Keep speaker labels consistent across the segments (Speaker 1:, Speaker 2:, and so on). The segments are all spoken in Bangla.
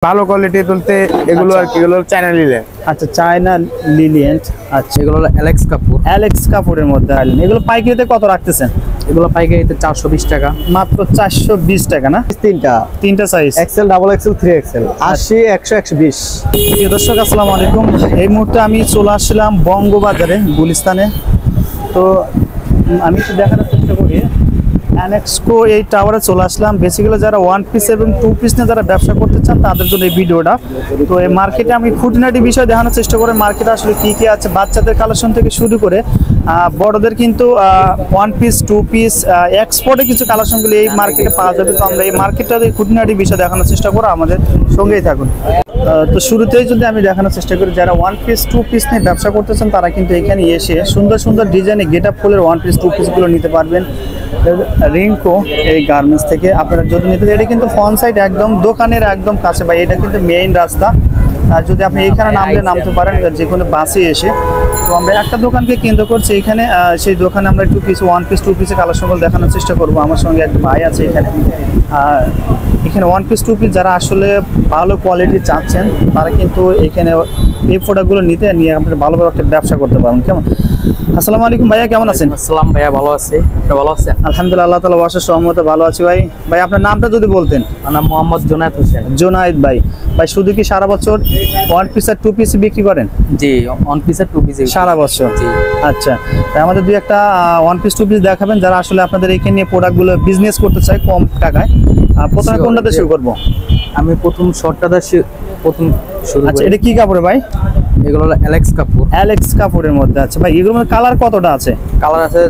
Speaker 1: ভালো কোয়ালিটি তুলতে এগুলো আর কি এগুলো চায়না লিলেন।
Speaker 2: আচ্ছা, চায়না লিলিয়েন্ট। আচ্ছা,
Speaker 3: এগুলো হলো
Speaker 2: অ্যালেক্স কাপুরের মধ্যে আইলেন। এগুলো পাইকারিতে কত রাখতেছেন?
Speaker 3: এগুলো পাইকারিতে 420 টাকা।
Speaker 2: মাত্র 420 টাকা না? তিনটা size
Speaker 1: Excel, double XL, 3XL, 80, 100, 120।
Speaker 2: প্রিয় দর্শক, আসসালামু আলাইকুম। এই মুহূর্তে আমি চলে আসছিলাম বঙ্গবাজারে, গুলিস্তানে। তো আমি একটু দেখানোর চেষ্টা করি। অ্যানেক্সকো এই টাওয়ারে চলে আসলাম। বেসিক্যালি যারা ওয়ান পিস এবং টু পিস নিয়ে যারা ব্যবসা করতে চান তাদের জন্য এই ভিডিওটা। তো এই মার্কেটে আমি খুঁটিনাটি বিষয় দেখানোর চেষ্টা করি, মার্কেটে আসলে কী কী আছে। বাচ্চাদের কালেকশন থেকে শুরু করে বড়দের কিন্তু ওয়ান পিস, টু পিস, এক্সপোর্টে কিছু কালেকশনগুলি এই মার্কেটে পাওয়া যাবে। তো আমরা এই মার্কেটটাতে খুঁটিনাটি বিষয় দেখানোর চেষ্টা করো, আমাদের সঙ্গেই থাকুন। তো শুরুতেই যদি আমি দেখানোর চেষ্টা করি, যারা ওয়ান পিস, টু পিস নিয়ে ব্যবসা করতেছেন তারা কিন্তু এখানে এসে সুন্দর সুন্দর ডিজাইনে গেট আপ ফুলের ওয়ান পিস, টু পিসগুলো নিতে পারবেন রিংকো এই গার্মেন্টস থেকে। আপনারা যদি নিতে, এটা কিন্তু ফ্রন্ট সাইড একদম দোকানের একদম কাছে, বা এটা কিন্তু মেইন রাস্তা। আর যদি আপনি এখানে নামতে পারেন যে কোনো বাসে এসে। তো আমরা একটা দোকানকে কেন্দ্র করছি এখানে, সেই দোকানে আমরা একটু কিছু ওয়ান পিস, টু পিসের কালেকশনগুলো দেখানোর চেষ্টা করবো। আমার সঙ্গে একটা ভাই আছে এখানে। এখানে ওয়ান পিস, টু পিস যারা আসলে ভালো কোয়ালিটি চাচ্ছেন তারা কিন্তু এখানে এই প্রোডাক্টগুলো নিয়ে আপনারা ভালোভাবে একটা ব্যবসা করতে পারেন। কেমন? আসসালামু আলাইকুম ভাইয়া, কেমন আছেন?
Speaker 3: আসসালাম ভাইয়া, ভালো আছি। আপনি ভালো আছেন?
Speaker 2: আলহামদুলিল্লাহ, আল্লাহ তাআলা ওয়াসা সহমতে ভালো আছি। ভাই আপনার নামটা যদি বলতেন।
Speaker 3: আমার নাম মোহাম্মদ জুনায়েদ হোসেন।
Speaker 2: জুনায়েদ ভাই, শুধু কি সারা বছর ওয়ান পিস আর টু পিস বিক্রি করেন?
Speaker 3: জি, ওয়ান পিস আর টু পিস
Speaker 2: সারা বছর।
Speaker 3: জি।
Speaker 2: আচ্ছা, তাই আমাদের দুই একটা ওয়ান পিস, টু পিস দেখাবেন যারা আসলে আপনাদের এখানে নিয়ে প্রোডাক্টগুলো বিজনেস করতে চায় কম টাকায়। প্রথমে কোনটাতে শুরু করবো?
Speaker 3: আমি প্রথম শুরু।
Speaker 2: আচ্ছা, এটা কি কাপড়ে ভাই?
Speaker 3: এগুলো হলো
Speaker 2: অ্যালেক্স কাপুরের মধ্যে আছে ভাই। এগুলোর মধ্যে কালার কতটা আছে?
Speaker 3: কালার আছে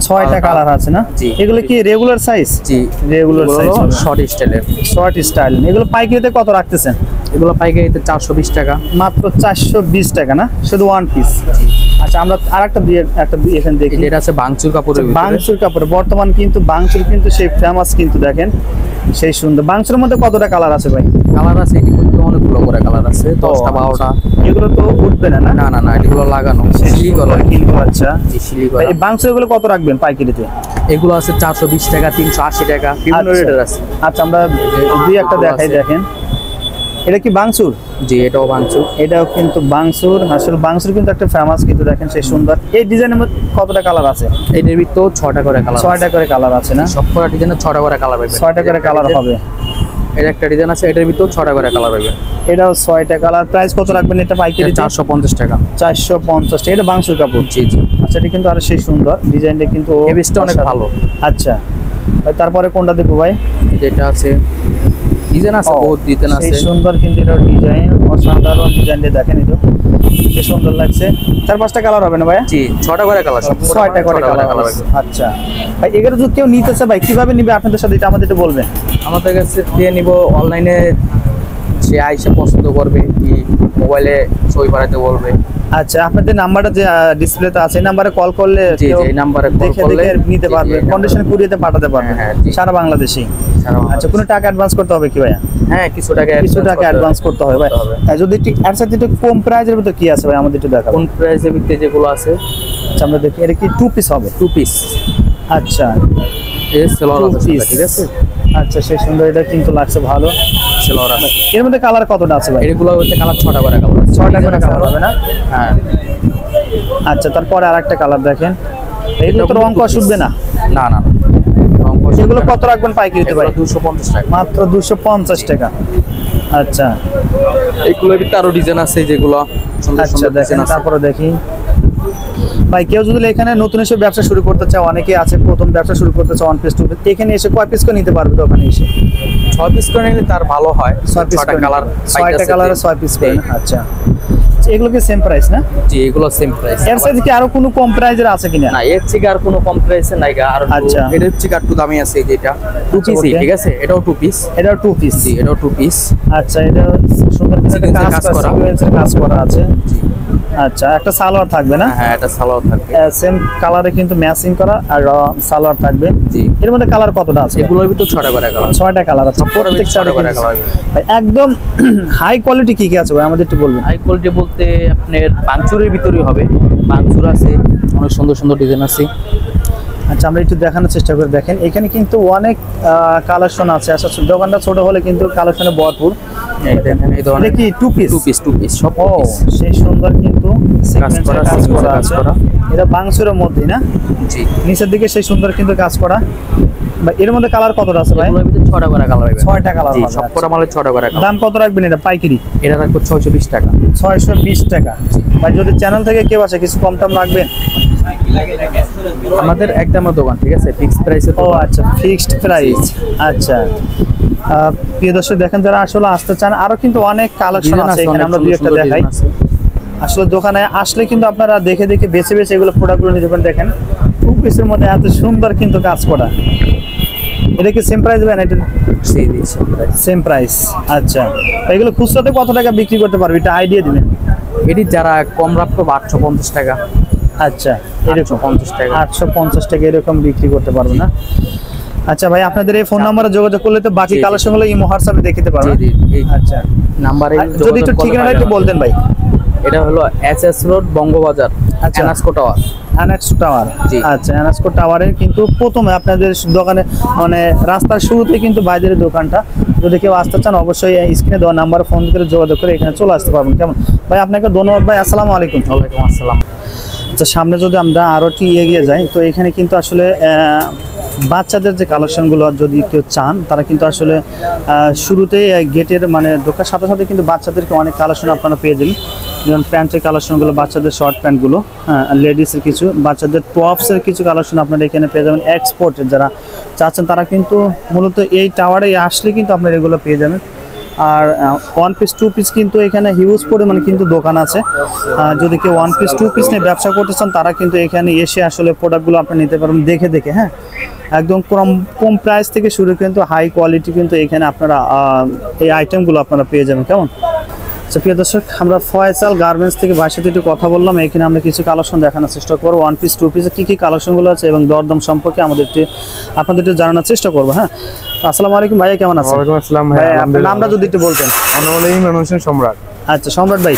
Speaker 3: 6টা
Speaker 2: কালার আছে না?
Speaker 3: জি।
Speaker 2: এগুলো কি রেগুলার সাইজ?
Speaker 3: জি,
Speaker 2: রেগুলার সাইজ,
Speaker 3: শর্ট স্টাইল।
Speaker 2: এগুলো পাইকারিতে কত রাখতেছেন?
Speaker 3: এগুলো পাইকারিতে 420 টাকা।
Speaker 2: মাত্র 420 টাকা না? শুধু ওয়ান পিস। আচ্ছা, আমরা আরেকটা এখানে দেখি।
Speaker 3: এটা আছে বাংচুর কাপড়ের ভিতরে।
Speaker 2: বাংচুর কাপড় বর্তমান কিন্তু বাংচুর কিন্তু সেই ফেমাস, কিন্তু দেখেন সেই সুন্দর। বাংচুর মধ্যে কতটা কালার আছে ভাই?
Speaker 3: কালার আছে অনেকগুলো করে কালার আছে, 10টা 12টা।
Speaker 2: এগুলো তো উঠবে না?
Speaker 3: না, এগুলো লাগানো
Speaker 2: কিন্তু। আচ্ছা,
Speaker 3: এই
Speaker 2: বাংচুর এগুলো কত রাখবেন পাইকারিতে?
Speaker 3: এগুলো আছে 420 টাকা, 380 টাকা, বিভিন্ন রেটের আছে।
Speaker 2: আচ্ছা, আমরা দুই একটা দেখাই। দেখেন, এটা কি বাংচুর?
Speaker 3: জি, এটাও বাংচুর।
Speaker 2: এটাও কিন্তু বাংচুর। আসলে বাংচুর কিন্তু একটা ফেমাস, কিন্তু দেখেন সেই সুন্দর। এই ডিজাইনের মধ্যে কতটা কালার আছে?
Speaker 3: এটার ভিতর 6টা করে কালার।
Speaker 2: 6টা করে কালার আছে না?
Speaker 3: সবকটা ডিজাইনে 6টা করে কালার পাবেন।
Speaker 2: 6টা করে কালার হবে।
Speaker 3: এটা একটা ডিজাইন আছে, এটার ভিতর 6টা করে কালার পাবেন।
Speaker 2: এটাও 6টা কালার। প্রাইস কত রাখবেন এটা পাইকারি?
Speaker 3: 450 টাকা।
Speaker 2: 450 টাকা। এটা বাংচুর কাপড়।
Speaker 3: জি।
Speaker 2: আচ্ছা, এটা কিন্তু আরো সেই সুন্দর ডিজাইনটা, কিন্তু
Speaker 3: হেভিসটা অনেক ভালো।
Speaker 2: আচ্ছা, তারপরে কোনটা দেখবো ভাই?
Speaker 3: এটা আছে ডিজাইন আছে, বহুত ডিজাইন আছে,
Speaker 2: সেই সুন্দর। কিন্তু এটা ডিজাইন অসাধারণ। ডিজাইনটা দেখেন, এটা কি সুন্দর লাগছে। 4-5টা কালার হবে না ভাই?
Speaker 3: জি, 6টা করে কালার, সব
Speaker 2: 6টা করে কালার। আচ্ছা ভাই, এগুলো যদি কেউ নিতে চায় ভাই কিভাবে নিবে আপনাদের সাথে, এটা আমাদের একটু বলবেন।
Speaker 3: আমাদের কাছে দিয়ে নিব অনলাইনে, সে আইসে পছন্দ করবে, কি মোবাইলে ছবি পাঠাতে বলবে।
Speaker 2: আচ্ছা, আপনাদের নাম্বারটা যে ডিসপ্লেতে আছে এই নাম্বারে কল করলে
Speaker 3: এই নাম্বারে
Speaker 2: দেখে নিতে পারবে, কন্ডিশনে কুরিয়ারে পাঠাতে পারবে সারা বাংলাদেশে। আচ্ছা, কোনো টাকা অ্যাডভান্স করতে হবে কি ভাইয়া?
Speaker 3: হ্যাঁ, কিছু টাকা
Speaker 2: অ্যাডভান্স করতে হবে ভাই। যদি এর সাথে একটু কম প্রাইসের ভিতরে কি আছে ভাই আমাদের একটু দেখাবো।
Speaker 3: কোন প্রাইসের ভিতরে যেগুলো আছে?
Speaker 2: আচ্ছা, আমরা দেখি। এটা কি টু পিস হবে?
Speaker 3: Two piece.
Speaker 2: আচ্ছা,
Speaker 3: এই সেলোয়ার আছে, ঠিক আছে।
Speaker 2: আচ্ছা, সেই সুন্দর। এটা কিন্তু লাগছে ভালো।
Speaker 3: সেলোয়ার আছে।
Speaker 2: এর মধ্যে কালার কতটা আছে ভাই?
Speaker 3: এগুলো হচ্ছে কালার 6টা করে কালার।
Speaker 2: 6টা করে কালার হবে না?
Speaker 3: হ্যাঁ।
Speaker 2: আচ্ছা, তারপরে আরেকটা কালার দেখেন। এইগুলো তো রং কষ উঠবে না?
Speaker 3: না,
Speaker 2: এগুলো কত রাখবেন পাইকারিতে ভাই?
Speaker 3: 250 টাকা।
Speaker 2: মাত্র 250 টাকা। আচ্ছা,
Speaker 3: এগুলোর ভিতরে আরো ডিজাইন আছে যেগুলো।
Speaker 2: আচ্ছা, দেখেন। তারপরে দেখি ভাই, কেউ যদি এখানে নতুন এসে ব্যবসা শুরু করতে চায়, অনেকেই আছে প্রথম ব্যবসা শুরু করতে চায় ওয়ান পিস, টু পিস, এখানে এসে কয় পিস করে নিতে পারবে দোকানে এসে?
Speaker 3: 6 পিস করে নিলে তার ভালো হয়।
Speaker 2: 6টা কালার, 6 পিস করে। আচ্ছা, এগুলো কি সেম প্রাইস না?
Speaker 3: জি, এগুলো সেম প্রাইস।
Speaker 2: এর সাথে কি আরো কোনো কম প্রাইজের আছে কিনা?
Speaker 3: না, এর থেকে আর কোনো কম প্রাইসে নাই গা। আর
Speaker 2: আচ্ছা,
Speaker 3: এটা হচ্ছে একটু দামি আছে। যেটা টু পিস, ঠিক আছে। এটাও টু পিস।
Speaker 2: এটাও টু পিস।
Speaker 3: জি, এটাও টু পিস।
Speaker 2: আচ্ছা, এটা সুন্দর কাজ করা আছে।
Speaker 3: জি।
Speaker 2: আচ্ছা, একটা সালোয়ার থাকবে না?
Speaker 3: হ্যাঁ, এটা সালোয়ার থাকবে।
Speaker 2: সেম কালারে কিন্তু ম্যাচিং করা, আর সালোয়ার থাকবে।
Speaker 3: জি।
Speaker 2: এর মধ্যে কালার কতটা আছে?
Speaker 3: এগুলোর ভিতর 6টা করে কালার।
Speaker 2: 6টা কালার আছে। প্রত্যেক 6টা করে কালার। একদম হাই কোয়ালিটি কি কি আছে ভাই আমাদের একটু বলবেন?
Speaker 3: হাই কোয়ালিটি বলতে আপনার বাংচুরের ভিতরেই হবে। বাংচুর আছে, অনেক সুন্দর সুন্দর ডিজাইন আছে।
Speaker 2: আচ্ছা আমরা একটু দেখানোর চেষ্টা করে দেখেন, এখানে কিন্তু অনেক কালেকশন আছে। আচ্ছা দোকানটা ছোট হলে কিন্তু কালেকশনে ভরপুর।
Speaker 3: এই দেখেন এই
Speaker 2: এটা
Speaker 3: ধরনের
Speaker 2: কি টু পিস?
Speaker 3: টু পিস সব
Speaker 2: ও সেই সুন্দর কিন্তু সিকোয়েন্সের কাজ
Speaker 3: সিকোয়েন্সের
Speaker 2: করা
Speaker 3: কাজ
Speaker 2: আছে।
Speaker 3: করা।
Speaker 2: এটা বাংসুরের মধ্যে না,
Speaker 3: জি।
Speaker 2: নিচের দিকে সেই সুন্দর কিন্তু কাজ করা। ভাই এর মধ্যে কালার কতটা আছে ভাই?
Speaker 3: এগুলোর ভিতরে 6টা করে কালার হবে।
Speaker 2: 6টা কালার
Speaker 3: জি,
Speaker 2: হবে।
Speaker 3: সব করা মালে 6টা করে কালার।
Speaker 2: দাম কত রাখবেন এটা পাইকারি?
Speaker 3: এটা রাখবো 620 টাকা।
Speaker 2: 620 টাকা। ভাই যদি চ্যানেল থেকে কেউ আসে কিছু কম টম রাখবেন?
Speaker 3: আমাদের একদম দোকান, ঠিক আছে, ফিক্স প্রাইসে।
Speaker 2: ও আচ্ছা ফিক্সড প্রাইস। আচ্ছা প্রিয় দর্শক দেখেন, যারা আসলে আসতে চান আরো কিন্তু অনেক কালেকশন আছে এখানে, আমরা দুই একটা দেখাই। আসলে দোকানে আসলে কিন্তু আপনারা দেখে দেখে বেছে বেছে এগুলো প্রোডাক্টগুলো নিতে পারেন। দেখেন টু পিসের মধ্যে এত সুন্দর কিন্তু কাজ করা। এটা কি সেম প্রাইস ভাই? এটা সেম প্রাইস। আচ্ছা এগুলো খুচরাতে কত টাকা বিক্রি করতে পারবে এটা আইডিয়া দিবেন?
Speaker 3: এটি যারা কম রাখতো 850 টাকা।
Speaker 2: আচ্ছা এরকম
Speaker 3: 850 টাকা।
Speaker 2: 850 টাকা এরকম বিক্রি করতে পারবে না? আচ্ছা ভাই আপনাদের এই ফোন নাম্বারে যোগাযোগ করলে তো বাকি কালেকশনগুলো ইমো হোয়াটসঅ্যাপে দেখতে পারবেন।
Speaker 3: জি এই
Speaker 2: আচ্ছা
Speaker 3: নাম্বারে
Speaker 2: যদি একটু ঠিকানাটা একটু বলতেন ভাই।
Speaker 3: এটা হলো এসএস রোড বঙ্গবাজার,
Speaker 2: আচ্ছা।
Speaker 3: এনাসকো টাওয়ার।
Speaker 2: অ্যানাক্সো টাওয়ার।
Speaker 3: জি।
Speaker 2: আচ্ছা অ্যানাক্সো টাওয়ারের কিন্তু প্রথমে আপনাদের দোকানে মানে রাস্তার শুরুতে কিন্তু বাইরের দোকানটা। যদি কেউ আসতে চান অবশ্যই স্ক্রিনে দেওয়া নাম্বারে ফোন করে যোগাযোগ করে এখানে চলে আসতে পারবেন। কেমন ভাই? আপনাকে ধন্যবাদ ভাই, আসসালামু আলাইকুম।
Speaker 3: ওয়ালাইকুম আসসালাম।
Speaker 2: আচ্ছা সামনে যদি আমরা আরও একটু এগিয়ে যাই, তো এখানে কিন্তু আসলে বাচ্চাদের যে কালেকশনগুলো যদি কেউ চান তারা কিন্তু আসলে শুরুতেই গেটের মানে ঢোকার সাথে সাথে কিন্তু বাচ্চাদেরকে অনেক কালেকশন আপনারা পেয়ে যাবেন। যেমন প্যান্টের কালেকশনগুলো, বাচ্চাদের শর্ট প্যান্টগুলো, হ্যাঁ লেডিসের কিছু, বাচ্চাদের টপসের কিছু কালেকশন আপনারা এখানে পেয়ে যাবেন। এক্সপোর্টের যারা চাচ্ছেন তারা কিন্তু মূলত এই টাওয়ারে আসলে কিন্তু আপনারা এগুলো পেয়ে যাবেন। আর ওয়ান পিস টু পিস কিন্তু এখানে হিউজ পরিমাণে কিন্তু দোকান আছে। যদি কেউ ওয়ান পিস টু পিস নিয়ে ব্যবসা করতে চান তারা কিন্তু এখানে এসে আসলে প্রোডাক্টগুলো আপনি নিতে পারবেন দেখে দেখে। হ্যাঁ একদম কম প্রাইস থেকে শুরু কিন্তু হাই কোয়ালিটি কিন্তু এখানে আপনারা এই আইটেমগুলো আপনারা পেয়ে যাবেন। কেমন? আচ্ছা প্রিয় দর্শক, আমরা ফয়সাল গার্মেন্টস থেকে ভাইয়ের সাথে একটু কথা বললাম। এখানে আমরা কিছু কালেকশন দেখানোর চেষ্টা করবো, ওয়ান পিস টু পিসে কী কী কালেকশনগুলো আছে এবং দরদাম সম্পর্কে আপনাদের একটু জানানোর চেষ্টা করবো। হ্যাঁ আসসালামু আলাইকুম ভাইয়া, কেমন আছেন?
Speaker 1: ওয়ালাইকুম আসসালাম ভাই,
Speaker 2: আপনার
Speaker 1: আলহামদুলিল্লাহ।
Speaker 2: নামটা যদি একটু বলতেন।
Speaker 1: মানুষের সম্রাট।
Speaker 2: আচ্ছা সম্রাট ভাই,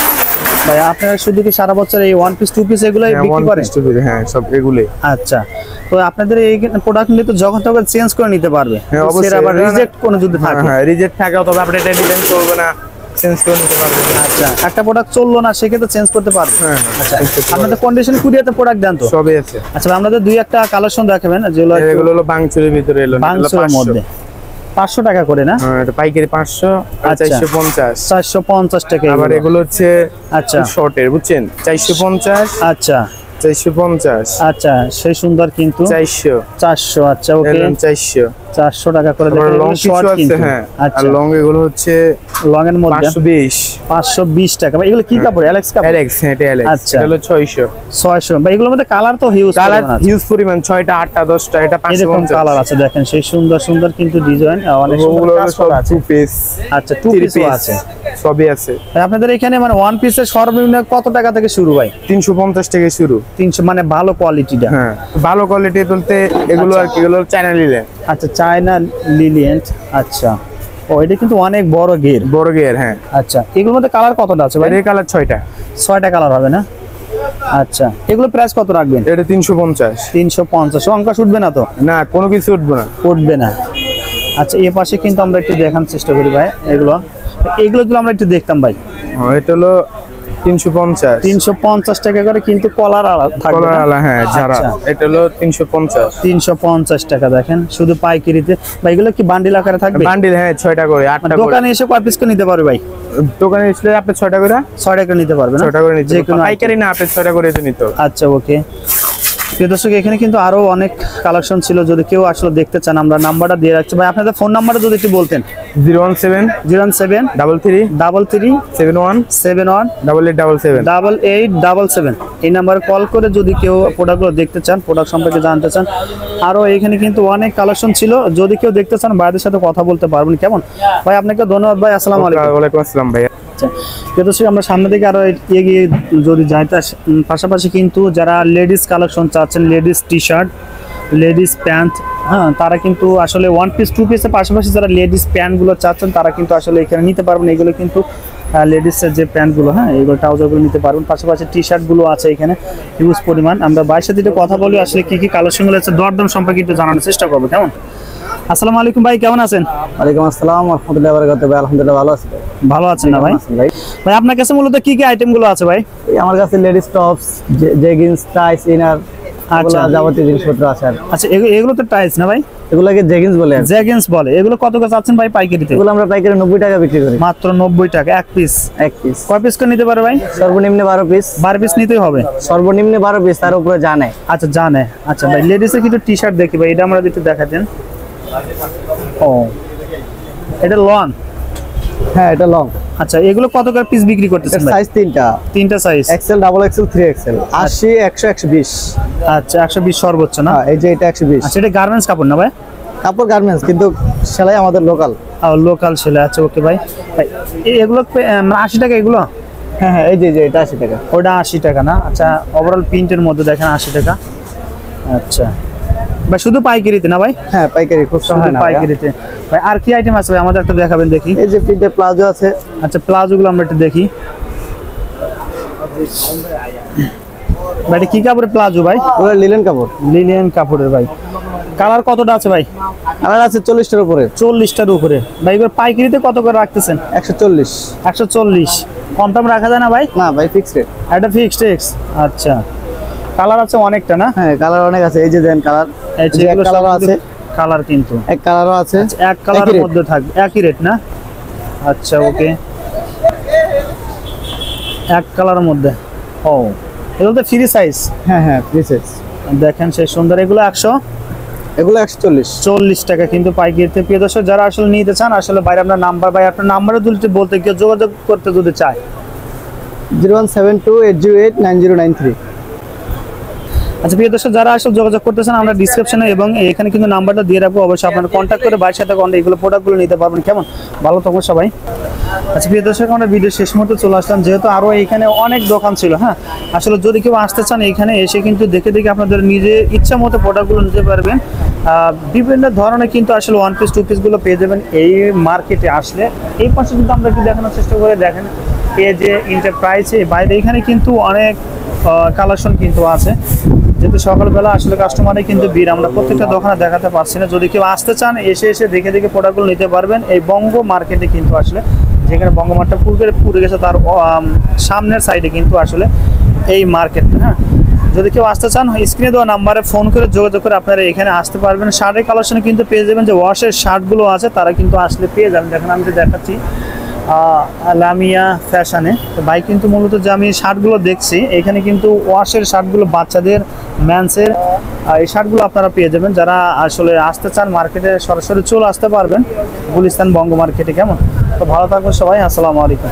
Speaker 2: ভাই আপনারা শুধু কি সারা বছর এই ওয়ান পিস টু পিস এগুলো বিক্রি করেন?
Speaker 1: হ্যাঁ সব এগুলোই।
Speaker 2: আচ্ছা তো আপনাদের এই প্রোডাক্ট নিয়ে তো যখন তখন চেঞ্জ করে নিতে পারবে?
Speaker 1: হ্যাঁ, অবশ্যই।
Speaker 2: সেটা আবার রিজেক্ট কোনো যদি থাকে?
Speaker 1: হ্যাঁ রিজেক্ট থাকে তবে আপনি এটা ডিপেন্ড করবে না, চেঞ্জ করে নিতে পারবেন।
Speaker 2: আচ্ছা একটা প্রোডাক্ট চললো না সেক্ষেত্রে চেঞ্জ করতে পারবে?
Speaker 1: হ্যাঁ
Speaker 2: আচ্ছা আপনাদের কন্ডিশন কুরিয়াতে প্রোডাক্ট দেন তো?
Speaker 1: সবই আছে।
Speaker 2: আচ্ছা আপনাদের দুই একটা কালেকশন দেখাবেন যেগুলো
Speaker 1: এগুলো হলো বাংচুরের ভিতরে এলো,
Speaker 2: বাংসুরের মধ্যে 500 টাকা করে না?
Speaker 1: হ্যাঁ এটা পাইকারি 500 আর
Speaker 2: আচ্ছা।
Speaker 1: 450।
Speaker 2: 450 টাকা।
Speaker 1: আবার এগুলো হচ্ছে
Speaker 2: আচ্ছা
Speaker 1: শর্টের, বুঝছেন, 450।
Speaker 2: আচ্ছা
Speaker 1: 450।
Speaker 2: আচ্ছা সেই সুন্দর কিন্তু
Speaker 1: 400।
Speaker 2: 400। আচ্ছা ওকে
Speaker 1: 400।
Speaker 2: 400 টাকা করে
Speaker 1: আবার
Speaker 2: দেখেন,
Speaker 1: লং
Speaker 2: এগুলো
Speaker 1: কিছু
Speaker 2: short
Speaker 1: আছে।
Speaker 2: কিন্তু।
Speaker 1: হ্যাঁ আর
Speaker 2: আচ্ছা
Speaker 1: লং এগুলো হচ্ছে
Speaker 2: লং এর মধ্যে
Speaker 1: 520।
Speaker 2: 520 টাকা। ভাই এগুলো কি কাপড়? অ্যালেক্স কাপড়?
Speaker 1: অ্যালেক্স, হ্যাঁ এটা অ্যালেক্স।
Speaker 2: আচ্ছা।
Speaker 1: এটা হলো 600।
Speaker 2: 600। ভাই এগুলোর মধ্যে কালার তো হিউজ
Speaker 1: কালার
Speaker 2: পরিমাণ আছে।
Speaker 1: হিউজ পরিমাণ, 6টা 8টা 10টা। এটা
Speaker 2: এরকম
Speaker 1: 550।
Speaker 2: কালার আছে দেখেন, সেই সুন্দর সুন্দর কিন্তু ডিজাইন অনেক সুন্দর
Speaker 1: ওগুলো
Speaker 2: কাজ
Speaker 1: সব
Speaker 2: করা আছে।
Speaker 1: টু পিস,
Speaker 2: আচ্ছা টু
Speaker 1: থ্রি
Speaker 2: পিসও
Speaker 1: পিস
Speaker 2: আছে।
Speaker 1: সবই আছে।
Speaker 2: ভাই আপনাদের এখানে মানে ওয়ান পিসের সর্বনিম্ন কত টাকা থেকে শুরু ভাই?
Speaker 1: 350 থেকে শুরু।
Speaker 2: 300 মানে ভালো কোয়ালিটিটা?
Speaker 1: হ্যাঁ ভালো কোয়ালিটি বলতে এগুলো আর কি, এগুলো চায়না লিলেন।
Speaker 2: আচ্ছা চায়না লিলিয়েন্ট। আচ্ছা ও এটা কিন্তু অনেক বড় ঘের।
Speaker 1: বড় গিয়ার। হ্যাঁ
Speaker 2: আচ্ছা এগুলোর মধ্যে কালার কতটা আছে ভাই?
Speaker 1: এর কালার 6টা।
Speaker 2: 6টা কালার হবে না? আচ্ছা এগুলো প্রাইস কত রাখবেন?
Speaker 1: এটা 350।
Speaker 2: 350। অঙ্কা উঠবে না তো?
Speaker 1: না কোনো কিছু উঠবে না।
Speaker 2: উঠবে না। আচ্ছা এই পাশে কিন্তু আমরা একটু দেখার চেষ্টা করি ভাই। এগুলো যদি আমরা একটু দেখতাম ভাই।
Speaker 1: এটা হলো 350।
Speaker 2: 350 টাকা করে কিন্তু কলার থাকবে
Speaker 1: কলার
Speaker 2: না?
Speaker 1: আলা, হ্যাঁ যারা।
Speaker 2: আচ্ছা,
Speaker 1: এটা হলো 350।
Speaker 2: 350 টাকা দেখেন শুধু পাইকারিতে। ভাই এগুলো কি বান্ডিল আকারে থাকবে?
Speaker 1: বান্ডিল, হ্যাঁ 6টা করে, 8টা করে।
Speaker 2: দোকানে এসে কয় পিস করে নিতে পারবে ভাই?
Speaker 1: দোকানে এসে আপনি 6টা করে,
Speaker 2: 6 টাকা নিতে পারবে না?
Speaker 1: 6টা করে নিতে
Speaker 2: যে
Speaker 1: হবে।
Speaker 2: কোনো
Speaker 1: পাইকারি না, আপনি 6টা করে নিতে হবে।
Speaker 2: আচ্ছা ওকে। প্রিয় দর্শক এখানে কিন্তু আরো অনেক কালেকশন ছিল, যদি কেউ আসলে দেখতে চান আমরা নাম্বারটা দিয়ে রাখছি। ভাই আপনাদের ফোন নাম্বারটা যদি একটু বলতেন।
Speaker 1: 017
Speaker 2: 07
Speaker 1: 33
Speaker 2: 33
Speaker 1: 71
Speaker 2: 71
Speaker 1: 8877।
Speaker 2: 8877 এই নাম্বারে কল করে যদি কেউ প্রোডাক্টগুলো দেখতে চান, প্রোডাক্ট সম্পর্কে জানতে চান। আরও এখানে কিন্তু অনেক কালেকশন ছিল, যদি কেউ দেখতে চান ভাইদের সাথে কথা বলতে পারবেন। কেমন ভাই? আপনাকে ধন্যবাদ ভাই, আসসালামু আলাইকুম।
Speaker 1: ওয়ালাইকুম আসসালাম ভাইয়া।
Speaker 2: আচ্ছা প্রিয় দর্শক আমরা সামনে দিকে আরো এগিয়ে যদি যাই, তার পাশাপাশি কিন্তু যারা লেডিস কালেকশন চাচ্ছেন, ladies T shirt, ladies pant, হ্যাঁ তারা কিন্তু আসলে ওয়ান পিস টু পিসের পাশাপাশি যারা লেডিস প্যান্টগুলো চাচ্ছেন তারা কিন্তু আসলে এখানে নিতে পারবেন। এগুলো কিন্তু লেডিসের যে প্যান্টগুলো, হ্যাঁ এইগুলো ট্রাউজারগুলো নিতে পারবেন। পাশাপাশি টি শার্টগুলো আছে এখানে হিউজ পরিমাণ। আমরা ভাইয়ের সাথে একটু কথা বলি, আসলে কি কি কালেকশনগুলো আছে দরদাম সম্পর্কে একটু জানানোর চেষ্টা করবো। কেমন? আসসালামু আলাইকুম ভাই, কেমন আছেন?
Speaker 3: ওয়ালাইকুম আসসালাম ওয়া রাহমাতুল্লাহি ওয়া বারাকাতুহু। ভাই আলহামদুলিল্লাহ ভালো আছি।
Speaker 2: ভালো আছেন না ভাই?
Speaker 3: ভাই
Speaker 2: ভাই আপনার কাছে মূলত কি কি আইটেমগুলো আছে ভাই?
Speaker 3: এই আমার কাছে লেডিস টপস, জেগিন্স, টাইস, ইনার,
Speaker 2: আচ্ছা
Speaker 3: যাবতীয় জিনিসপত্র আছে। আর
Speaker 2: আচ্ছা, এগুলো তো টাইলস না ভাই?
Speaker 3: এগুলোকে জেগিন্স বলে।
Speaker 2: জ্যাগেন্স বলে। এগুলো কত করে চাচ্ছেন ভাই পাইকারিতে?
Speaker 3: এগুলো আমরা পাইকারি 90 টাকা বিক্রি করি।
Speaker 2: মাত্র 90 টাকা এক পিস।
Speaker 3: এক পিস।
Speaker 2: কয় পিস করে নিতে পারে ভাই?
Speaker 3: সর্বনিম্ন 12 পিস।
Speaker 2: 12 পিস নিতেই হবে?
Speaker 3: সর্বনিম্ন 12 পিস, তার উপরে জানে।
Speaker 2: আচ্ছা জানে। আচ্ছা ভাই লেডিসের কিছু টি শার্ট দেখি ভাই, এটা আমরা একটু দেখাতেন। ও এটা লং?
Speaker 3: হ্যাঁ এটা লং।
Speaker 2: আচ্ছা এগুলো কত করে পিস বিক্রি করতেছেন ভাই?
Speaker 3: সাইজ তিনটা।
Speaker 2: তিনটা size?
Speaker 3: Excel, double XL, 3XL। 80, 100, 120।
Speaker 2: আচ্ছা 120 সর্বোচ্চ না?
Speaker 3: হ্যাঁ এই যে এটা 120।
Speaker 2: আচ্ছা এটা গার্মেন্টস কাপড় না ভাই?
Speaker 3: কাপড় গার্মেন্টস, কিন্তু সেলাই আমাদের লোকাল।
Speaker 2: লোকাল ছেলে। আচ্ছা ওকে ভাই। ভাই এগুলো 80 টাকা এগুলো?
Speaker 3: হ্যাঁ হ্যাঁ এই যে এটা 80 টাকা।
Speaker 2: ওটা 80 টাকা না? আচ্ছা ওভারঅল প্রিন্টের মধ্যে দেখেন 80 টাকা। আচ্ছা ভাই শুধু পাইকারিতে না ভাই?
Speaker 3: হ্যাঁ পাইকারি, খুচরা হয় না।
Speaker 2: পাইকারিতে ভাই। আর কি আইটেম আছে ভাই আমাদের একটু দেখাবেন দেখি।
Speaker 3: এই যে প্রিন্টের প্লাজো আছে।
Speaker 2: আচ্ছা প্লাজো গুলো আমরা একটু দেখি ভাই। এটা কি কাপড়ের প্লাজো ভাই?
Speaker 3: ওগুলো লিলেন কাপড়।
Speaker 2: লিলিয়ান কাপড়ের ভাই। কালার কতটা আছে ভাই?
Speaker 3: কালার আছে 40টার উপরে।
Speaker 2: 40টার উপরে ভাই। এগুলো পাইকারিতে কত করে রাখতেছেন?
Speaker 3: 140।
Speaker 2: 140। কম দাম রাখা যায় না ভাই?
Speaker 3: না ভাই ফিক্সড রেট।
Speaker 2: এটা ফিক্সড রেট। আচ্ছা কালার আছে অনেকটা না?
Speaker 3: হ্যাঁ কালার অনেক আছে। এই যে দেন কালার,
Speaker 2: এই যে এগুলো
Speaker 3: কালার আছে।
Speaker 2: কালার কিন্তু
Speaker 3: এক কালারও আছে।
Speaker 2: এক কালারের মধ্যে থাকবে, একই রেট না? আচ্ছা ওকে, এক কালারের মধ্যে। ও এগুলো তো ফ্রি সাইজ?
Speaker 3: হ্যাঁ হ্যাঁ ফ্রি সাইজ।
Speaker 2: দেখেন সে সুন্দর। এগুলো 100,
Speaker 3: এগুলো 140।
Speaker 2: 40 টাকা কিন্তু পাইকারিতে। প্রিয় দর্শক যারা আসলে নিতে চান, আসলে বাইরে আপনার নাম্বার, ভাই আপনার নাম্বারে দুলতে বলতে কেউ যোগাযোগ করতে যদি চায়?
Speaker 3: 01728089093।
Speaker 2: আচ্ছা প্রিয় দর্শক যারা আসলে যোগাযোগ করতেছেন, আমরা ডিসক্রিপশনে এবং এখানে কিন্তু নাম্বারটা দিয়ে রাখবো, অবশ্যই আপনারা কন্ট্যাক্ট করে বাইরের সাথে এগুলো প্রোডাক্টগুলো নিতে পারবেন। কেমন? ভালো থাকবেন সবাই। আচ্ছা প্রিয় দর্শক আমরা ভিডিও শেষ মুহূর্তে চলে আসলাম, যেহেতু আরও এখানে অনেক দোকান ছিল। হ্যাঁ আসলে যদি কেউ আসতে চান এখানে এসে কিন্তু দেখে দেখে আপনাদের নিজে ইচ্ছা মতো প্রোডাক্টগুলো নিতে পারবেন। বিভিন্ন ধরনের কিন্তু আসলে ওয়ান পিস টু পিসগুলো পেয়ে যাবেন এই মার্কেটে আসলে। এই পাশে কিন্তু আমরা একটু দেখানোর চেষ্টা করে দেখেন যে এন্টারপ্রাইজে বাইরে এখানে কিন্তু অনেক কালেকশন কিন্তু আছে। যেহেতু সকালবেলা আসলে কাস্টমারে কিন্তু ভিড়, আমরা প্রত্যেকটা দোকানে দেখাতে পারছি না। যদি কেউ আসতে চান এসে এসে দেখে দেখে প্রোডাক্টগুলো নিতে পারবেন এই বঙ্গ মার্কেটে কিন্তু আসলে, যেখানে বঙ্গমার্টটা পুরে গেছে তার সামনের সাইডে কিন্তু আসলে এই মার্কেটটা। হ্যাঁ যদি কেউ আসতে চান স্ক্রিনে দেওয়া নাম্বারে ফোন করে যোগাযোগ করে আপনারা এখানে আসতে পারবেন। শার্টের কালেকশনে কিন্তু পেয়ে যাবেন, যে ওয়াশের শার্টগুলো আছে তারা কিন্তু আসলে পেয়ে যাবেন। দেখেন আমি তো দেখাচ্ছি লামিয়া ফ্যাশনে। তো ভাই কিন্তু মূলত যে আমি শার্টগুলো দেখছি এখানে কিন্তু ওয়াশের শার্টগুলো, বাচ্চাদের, ম্যানসের, এই শার্টগুলো আপনারা পেয়ে যাবেন। যারা আসলে আসতে চান মার্কেটে সরাসরি চলে আসতে পারবেন গুলিস্তান বঙ্গ মার্কেটে। কেমন? তো ভালো থাকবেন সবাই, আসসালামু আলাইকুম।